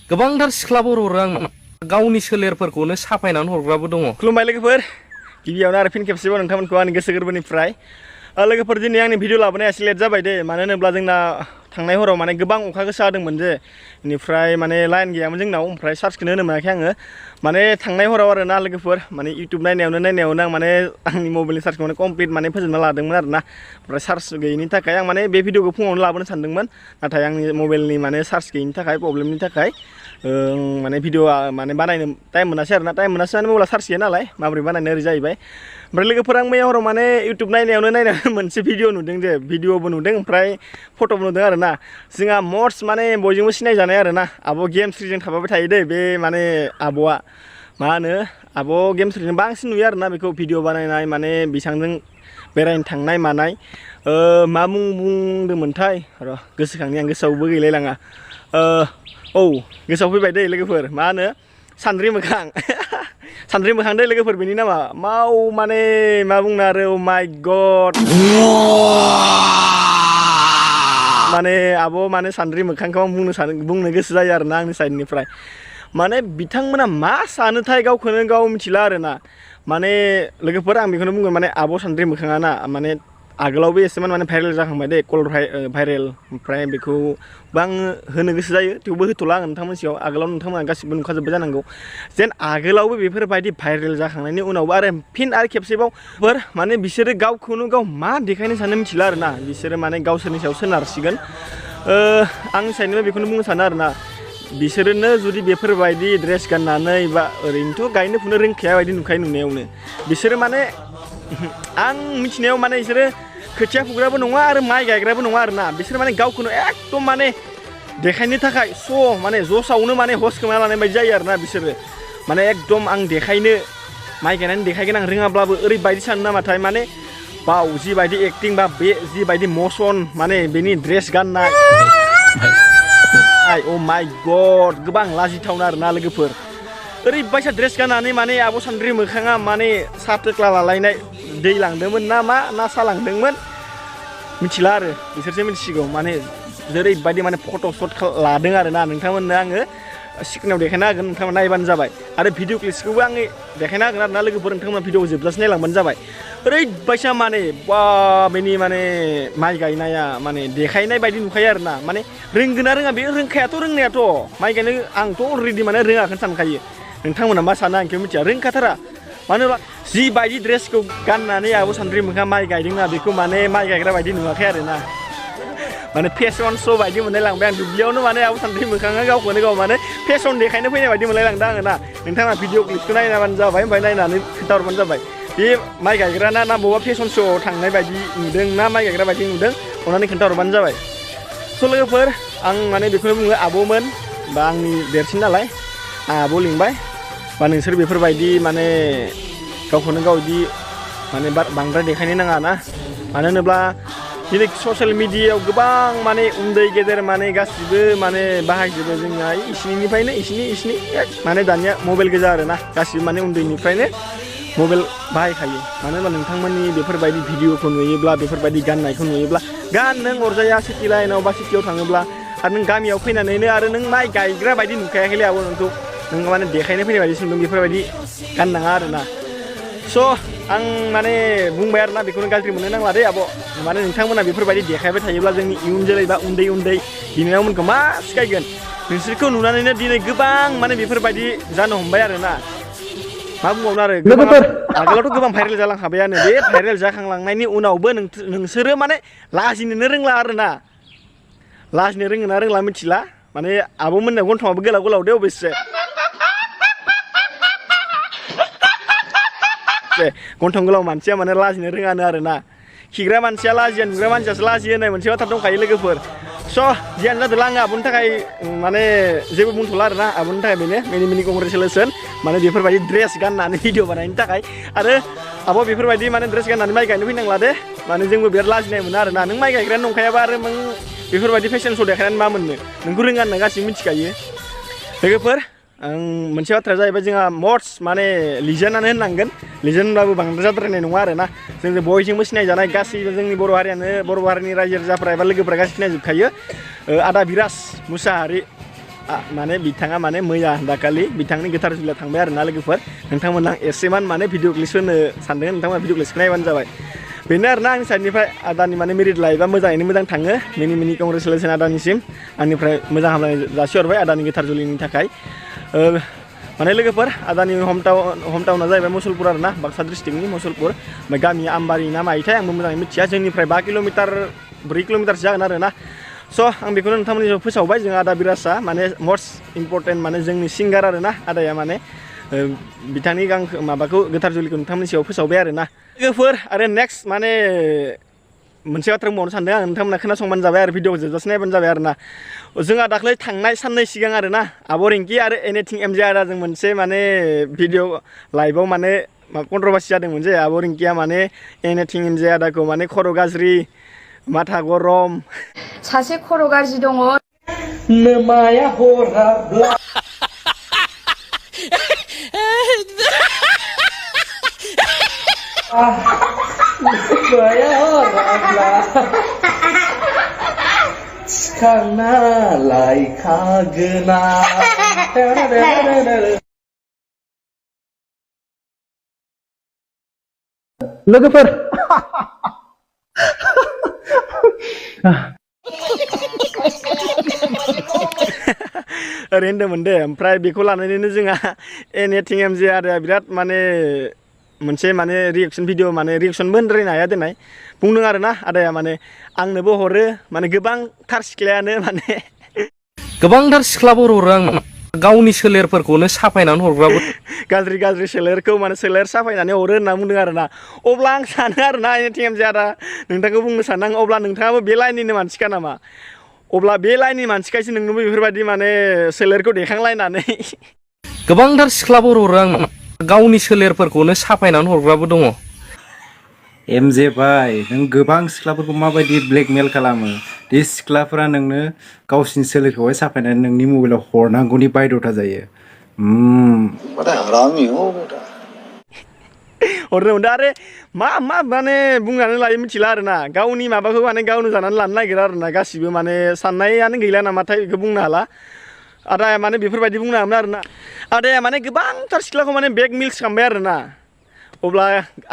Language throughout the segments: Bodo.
गोबांथार सिख्लाफोर हरो आंनो गावनि सोलेरफोरखौनो साफायनानै हरग्राबो दङ। खुलुमबाय लोगोफोर, गिबियावनो आरो फिन खेबसेबाव नोंथांमोनखौ आंनि गोसो गोरबोनिफ्राय लोगोफोर दिनै आंनि भिडिअ लाबोनाया एसे लेट जाबाय दे। मानो होनोब्ला जोंना थांनाय हराव माने गोबां अखा गोसा हादोंमोन जे, बेनिफ्राय माने लाइन गैयामोन जोंनाव, ओमफ्राय चार्जखौनो होनो मोनाखै आङो। माने थांनाय हराव आरो ना लोगोफोर, माने इउटुब नायनायावनो आं माने आंनि मबाइलनि चार्जखौ माने कमप्लिट माने फोजोबना लादोंमोन आरो ना। ओमफ्राय चार्ज गैयिनि थाखाय आं माने बे भिडिअखौ फुङावनो लाबोनो सानदोंमोन, नाथाय आंनि मबाइलनि माने चार्ज गैयिनि थाखाय प्रब्लेमनि थाखाय माने भिडिअआ माने बानायनो टाइम मोनासै आरो ना। टाइम मोनासै माने मबाइला चार्ज गैया नालाय माबोरै बानायनो ओरै जाहैबाय। ओमफ्राय लोगोफोर आं मैया हराव माने इउटुब नायनायावनो मोनसे भिडिअ नुदों जे, भिडिअबो नुदों ओमफ्राय फट'बो नुदों आरो ना। जोंहा मस्ट माने बयजोंबो सिनायजानाय आरो ना आब' गेमस्रिजों थाफाबाय थायो दे बे माने आब'आ। मा होनो आब' गेमस्रिजों बांसिन नुयो आरो ना बेखौ भिडिअ बानायनाय, माने बिसांजों बेरायनो थांनाय मानाय। मा मुं बुंदोंमोनथाय र' गोसोखांनि आं, गोसोआवबो गैलायलाङा। औ गोसोआव फैबाय दै लोगोफोर, मा होनो सान्द्रि मोखां सान्द्रि मोखां दै लोगोफोर बेनि नामा। माने मा बुंनो आरो, अ माय गड माने आब' माने सान्द्रि मोखांखौ आं बुंनो गोसो जायो आरो ना आंनि साइडनिफ्राय। माने बिथांमोना मा सानोथाय गावखौनो गाव मिथिला आरो ना। माने लोगोफोर आं बेखौनो बुंगोन, माने आब' सान्द्रि मोखाङा ना माने आगोलावबो एसेमान माने भाइरेल जाखांबाय दे, कल भाइरेल। ओमफ्राय बेखौबो आङो होनो गोसो जायो, थेवबो होथ'ला आङो नोंथांमोननि सिगाङाव। आगोलाव नोंथांमोना गासिबो नुखाजोब्बाय जानांगौ जेन आगोलावबो बेफोरबायदि भाइरेल जाखांनायनि उनावबो आरो फिन आरो खेबसेबाव माने बिसोरो गावखौनो गाव मा देखायनो सानो मिथिला आरो ना। बिसोरो माने गावसोरनि सायाव सोनारसिगोन। आंनि साइडनिफ्राय बेखौनो बुंनो सानो आरो ना, बिसोरनो जुदि बेफोरबायदि ड्रेस गाननानै बा ओरैनोथ' गायनो फुनो रोंखाया बायदि नुखायो नुनायावनो, बिसोरो माने आं मिथिनायाव माने बिसोरो खोथिया फुग्राबो नङा आरो माइ गायग्राबो नङा आरो ना। बिसोर माने गावखौनो एकदम माने देखायनो थाखाय माने जसावनो माने हस खोमाना लानाय बायदि जायो आरो ना बिसोरो। माने एकदम आं देखायनो माइ गायनानै देखायगोन आं रोङाब्लाबो ओरैबायदि सानो नामाथाय, माने बाव जिबायदि एक्टिं बा बे जिबायदि मसन, माने बेनि ड्रेस गाननाय, अ माय गड गोबां लाजिथावना आरो ना लोगोफोर। ओरैबायसा ड्रेस गाननानै माने आब' सान्द्रि मोखाङा माने सा थोख्ला लालायनाय, दै लांदोंमोन ना ना सा लांदोंमोन मिथिला आरो बिसोरसो मिथिसिगौ। माने जेरैबायदि माने फट' शट लादों आरो ना, नोंथांमोननो आङो स्क्रिनाव देखायना होगोन, नोंथांमोना नायबानो जाबाय। आरो भिडिअ क्लिप्सखौबो आङो देखायना होगोन आरो ना लोगोफोर, नोंथांमोना भिडिअखौ जोबजासे नायलांबानो जाबाय। ओरैबायसा माने बा बेनि माने माइ गायनाया माने देखायनाय बायदि नुखायो आरो ना। माने रोंगोन ना रोङा, बे रोंखायाथ' रोंनायाथ' माइ गायनो आंथ' अलरेडि माने रोङाखौनो सानखायो। नोंथांमोना मा सानो आं बेखौ मिथिया, रोंखाथारा। मानो होनबा जिबायदि ड्रेसखौ गाननानै आब' सान्द्रि मोखाङा माइ गायदोंना, बेखौ माने माइ गायग्रा बायदि नुवाखै आरो ना। माने फेसन श' बायदि मोनलायलांबाय आं दुब्लियावनो, माने आब' सान्द्रि मोखाङा गावखौनो गाव माने फेसन देखायनो फैनाय बायदि मोनलायलांदों आङो ना। नोंथाङा भिडिअ क्लिपखौ नायनाबानो जाबाय, ओमफ्राय नायनानै खोन्थाहरबानो जाबाय बे माइ गायग्रा ना बबेबा फेसन श'आव थांनाय बायदि नुदों ना माइ गायग्रा बायदि नुदों, अननानै खोन्थाहरबानो जाबाय। स' लोगोफोर आं माने बेखौनो बुङो, आब'मोन बा आंनि देरसिन नालाय आं आब' लिंबाय, बा नोंसोर बेफोरबायदि माने गावखौनो गाव बिदि माने बांद्राय देखायनो नाङा ना। मानो होनोब्ला दिनै ससियेल मिडियायाव गोबां माने उन्दै गेदेर माने गासिबो माने बाहायजोबो जोंना इसिनिफ्रायनो इसिनि माने दानिया मबाइल गोजा आरो ना। गासिबो माने उन्दैनिफ्रायनो मबाइल बाहायखायो। मानो होनबा नोंथांमोननि बेफोरबायदि भिडिअखौ नुयोब्ला, बेफोरबायदि गाननायखौ नुयोब्ला, नों अरजाया सिटि लाइनाव बा सिटियाव थाङोब्ला आरो नों गामियाव फैनानैनो आरो नों माइ गायग्रा बायदि नुखायाखैलै आब' नोंखौ, नों माने देखायनो फैनाय बायदि सोंदों, बेफोरबायदि गाननाङा आरो ना। स' आं माने बुंबाय आरो ना, बेखौनो गाज्रि मोननो नांला दे आब'। माने नोंथांमोना बेफोरबायदि देखायबाय थायोब्ला जोंनि इयुन जोलै बा उन्दै बिनानावमोनखौ मा सिखायगोन। नोंसोरखौ नुनानैनो दिनै गोबां माने बेफोरबायदि जानो हमबाय आरो ना। मा बुंबावनो आरो, आगोलावथ' गोबां भाइरेल जालांखाबायानो। बे भाइरेल जाखांलांनायनि उनावबो नोंसोरो माने लाजिनोनो रोंला आरो ना। लाजिनो रोङो ना रोंला मिथिला। माने आब'मोनना गन्थङाबो गोलाव दे अबयसे, गन्थं गोलाव मानसिया माने लाजिनो रोङानो आरो ना। खिग्रा मानसिया लाजिया, नुग्रा मानसियासो लाजियो होननाय मोनसे बाथ्रा दंखायो लोगोफोर। स' जियानो जादोंला आङो आब'नि थाखाय माने जेबो बुंथ'ला आरो ना। आब'नि थाखाय बेनो मिनि कंग्रेसुलेसन, माने बेफोरबायदि ड्रेस गाननानै भिडिअ बानायनो थाखाय। आरो आब' बेफोरबायदि माने ड्रेस गाननानै माइ गायनो फैनांला दे, माने जोंबो बिराद लाजिनाय मोनो आरो ना। नों माइ गायग्रायानो नंखायाबा आरो नों बेफोरबायदि फेशन श' देखायनानै मा मोननो, नोंखौ रोङा होनना गासिबो मिथिखायो लोगोफोर। मोनसे बाथ्राया जाहैबाय, जोंहा मस्ट माने लिजेन्डआनो होननांगोन, लिजेन्ड होनबाबो बांद्राय जाद्रायनाय नङा आरो ना। जों बयजोंबो सिनायजानाय, गासैबो जोंनि बर' हारिनि रायजो राजाफ्रा एबा लोगोफ्रा गासैबो सिनायजोबखायो, आदा बिराज मुसाहारि। माने बिथाङा माने मैया दाखालि बिथांनि गोथार जुलियाव थांबाय आरोना लोगोफोर नोंथांमोना एसेमान माने भिडिअ क्लिप्स होनो सानदों नोंथांमोना भिडिअ क्लिप्सखौ नायबानो जाबाय बेनो आरोना आंनि साइडनिफ्राय आदानि माने मेरिट लाइफआ मोजाङैनो मोजां थाङो मिनि कंग्रेचुलेसन आदानिसिम आंनिफ्राय मोजां हामलायनाय जासिहरबाय आदानि गोथार जुलिनि थाखाय माने लोगोफोर आदानि हमटाउना जाहैबाय मुसलपुर आरोना बाक्सा डिस्ट्रिक्टनि मुसलपुर ओमफ्राय गामिया आम्बारि ना मायथाय आंबो मोजाङै मिथिया जोंनिफ्राय 5 किल'मिटार 4 किल'मिटारसो जागोन आरोना स' आं बेखौनो नोंथांमोननि फोसावबाय जों आदा बिराजआ माने मस्ट इम्परटेन्ट माने जोंनि सिंगार आरोना आदाया माने बिथांनि माबाखौ गोथार जुलिखौ नोंथांमोननि सायाव फोसावबाय आरोना लोगोफोर आरो नेक्स्ट माने मोनसे बाथ्रा बुंबावनो सानदों आं नोंथांमोना खोनासंबानो जाबाय आरो भिडिअ जोबजासे नायबानो जाबाय आरोना जोंहा दाख्लै थांनाय साननै सिगां आरोना आब' रिंकि आरो एनिथिं एमजे आदाजों मोनसे माने भिडिअ लाइभआव माने कन्ट्रभार्सि जादोंमोन जे आब' रिंकिया माने एनिथिं एमजे आदाखौ माने खर' गाज्रि माथा गरम सासे खर' गाज्रि दङ नोमाया हराब्ला नोमाया हराब्ला सिखांना लायखागोना लोगोफोर ओरै होनदोंमोन दे ओमफ्राय बेखौ लानानैनो जोंहा एनिथिं एमजे आदाया बिराद माने मोनसे माने रिएक्सन भिडिअ माने रिएक्सनबो होनद्रायनो हाया दोननाय बुंदों आरोना आदाया माने आंनोबो हरो माने गोबांथार सिख्लायानो माने गोबांथार सिख्लाफोर हरो आं गावनि सोलेरफोरखौनो साफायनानै हरग्राबो गाज्रि सोलेरखौ माने सोलेर साफायनानै हरो होनना बुंदों आरोना अब्ला आं सानो आरोना एनिथिं एमजे आदा नोंथांखौ बुंनो सानो आं अब्ला नोंथाङाबो बे लाइननिनो मानसिखा नामा अब्ला बे लाइननि मानसिखायसो नोंनोबो बेफोरबायदि माने सोलेरखौ देखांलायनानै गोबांथार सिख्लाफोर हरो आं गावनि सोलेरफोरखौनो साफायनानै हरग्राबो दङ एमजे भाई नों गोबां सिख्लाफोरखौ माबायदि ब्लेकमेल खालामो बे सिख्लाफोरा नोंनो गावसिनि सोलेरखौहाय साफायनानै नोंनि मबाइलाव हरनांगौनि बायद'था जायो हरनो मोनदों आरो मा माने बुंनानै लायो मिथिला आरोना गावनि माबाखौ माने गावनो जानानै लानो नागिरा आरोना गासिबो माने साननायानो गैला नामाथाय बेखौ बुंनो हाला आदाया माने बेफोरबायदि बुंनो हामोन आरोना आदाया माने गोबांथार सिख्लाखौ माने ब्लेकमेल खालामबाय आरोना अब्ला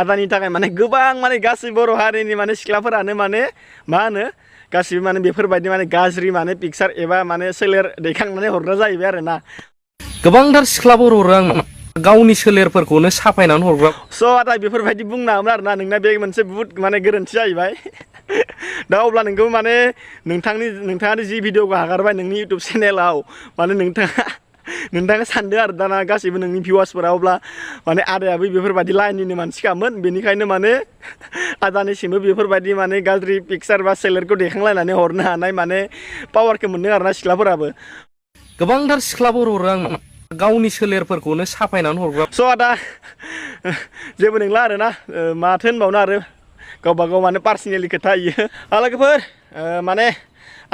आदानि थाखाय माने गोबां माने गासै बर' हारिनि माने सिख्लाफोरानो माने मा होनो गासिबो माने बेफोरबायदि माने गाज्रि माने पिक्सार एबा माने सोलेर दैखांनानै हरग्रा जाहैबाय आरोना गोबांथार सिख्लाफोर हरो आं गावनि सोलेरफोरखौनो साफायनानै हरग्रा स' आदा बेफोरबायदि बुंनो हामोन आरोना नोंना बे मोनसे बुहुत माने गोरोन्थि जाहैबाय दा अब्ला नोंखौ माने नोंथाङा जि भिडिअखौ हगारबाय नोंनि इउटुब चेनेलाव माने नोंथाङा सानदों आरो दाना गासैबो नोंनि भिउवार्सफोरा अब्ला माने आदायाबो बेफोरबायदि लाइननिनो मानसिखामोन बेनिखायनो माने आदानिसिमबो बेफोरबायदि माने गाज्रि पिक्सार बा सोलेरखौ देखांलायनानै हरनो हानाय माने पावारखौ मोनदों आरोना सिख्लाफोराबो गोबांथार सिख्लाफोर हरो आं गावनि सोलेरफोरखौनो साफायनानै हरग्रा स' आदा जेबो नंला आरोना माथो होनबावनो आरो गावबा गाव माने पार्सनेलि खोथा इयो लोगोफोर माने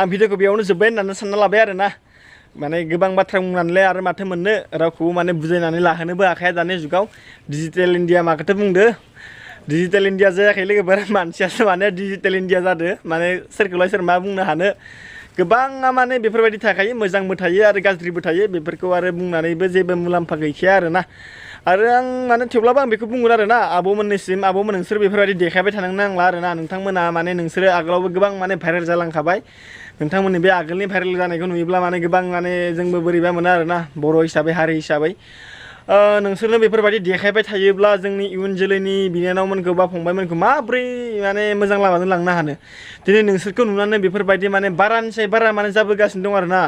आं भिडिअखौ बेयावनो जोब्बाय होननानै सानना लाबाय आरोना माने गोबां बाथ्रा बुंनानैलाय आरो माथो मोननो रावखौबो माने बुजायनानै लाहोनोबो हाखाया दानि जुगाव डिजिटेल इन्डिया माखौथो बुंदो डिजिटेल इन्डिया जायाखै लोगोफोर मानसियासो माने डिजिटेल इन्डिया जादों माने सोरखौलाय सोर मा बुंनो हानो गोबाङा माने बेफोरबायदि थाखायो मोजांबो थायो आरो गाज्रिबो थायो बेफोरखौ आरो बुंनानैबो जेबो मुलाम्फा गैखाया आरोना आरो आं माने थेवब्लाबो आं बेखौ बुंगोन आरोना आब'मोननिसिम आब'मोन नोंसोर बेफोरबायदि देखायबाय थानो नांला आरोना नोंथांमोना माने नोंसोरो आगोलावबो गोबां माने भाइरेल जालांखाबाय नोंथांमोननि बे आगोलनि भाइरेल जानायखौ नुयोब्ला माने गोबां माने जोंबो बोरैबा मोनो आरोना बर' हिसाबै हारि हिसाबै नोंसोरनो बेफोरबायदि देखायबाय थायोब्ला जोंनि इयुन जोलैनि बिनानावमोनखौ बा फंबायमोनखौ माब्रै माने मोजां लामाजों लांनो हानो दिनै नोंसोरखौ नुनानै बेफोरबायदि माने बारानिसाय बारा माने जाबोगासिनो दं आरोना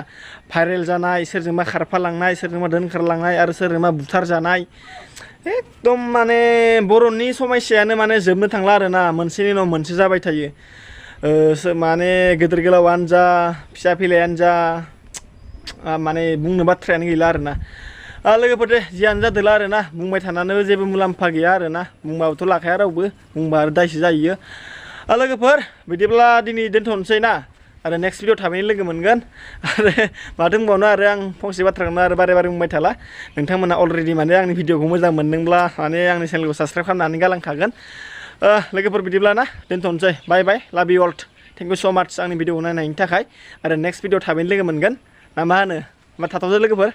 भाइरेल जानाय सोरजोंबा खारफालांनाय सोरजोंबा दोनखारलांनाय आरो सोरजोंबा बुथार जानाय एकदम माने बर'नि समस्यायानो माने जोबनो थांला आरोना मोनसेनि उनाव मोनसे जाबाय थायो माने गेदेर गोलावानो जा फिसा फिलायानो जा माने बुंनो बाथ्रायानो गैला आरोना लोगोफोर दे जियानो जादोला आरोना बुंबाय थानानैबो जेबो मुलाम्फा गैया आरोना बुंबाबोथ' लाखाया रावबो बुंबा आरो दायसो जायो लोगोफोर बिदिब्ला दिनै दोनथ'नोसै ना आरो नेक्स्ट भिडिअ थाबैनो लोगो मोनगोन आरो माथो बुंबावनो आरो आं फंसे बाथ्राखौनो आरो बारे बारे बुंबाय थाला नोंथांमोना अलरेडि माने आंनि भिडिअखौ मोजां मोनदोंब्ला माने आंनि चेनेलखौ साबस्क्राइब खालामनानै गालांखागोन लोगोफोर बिदिब्ला ना दोनथ'नोसै बाय बाय लाभ इउ अल थेंक इउ स' माच आंनि भिडिअखौ नायनायनि थाखाय आरो नेक्स्ट भिडिअ थाबैनो लोगो मोनगोन ना मा होनो होमबा थाथ'दो लोगोफोर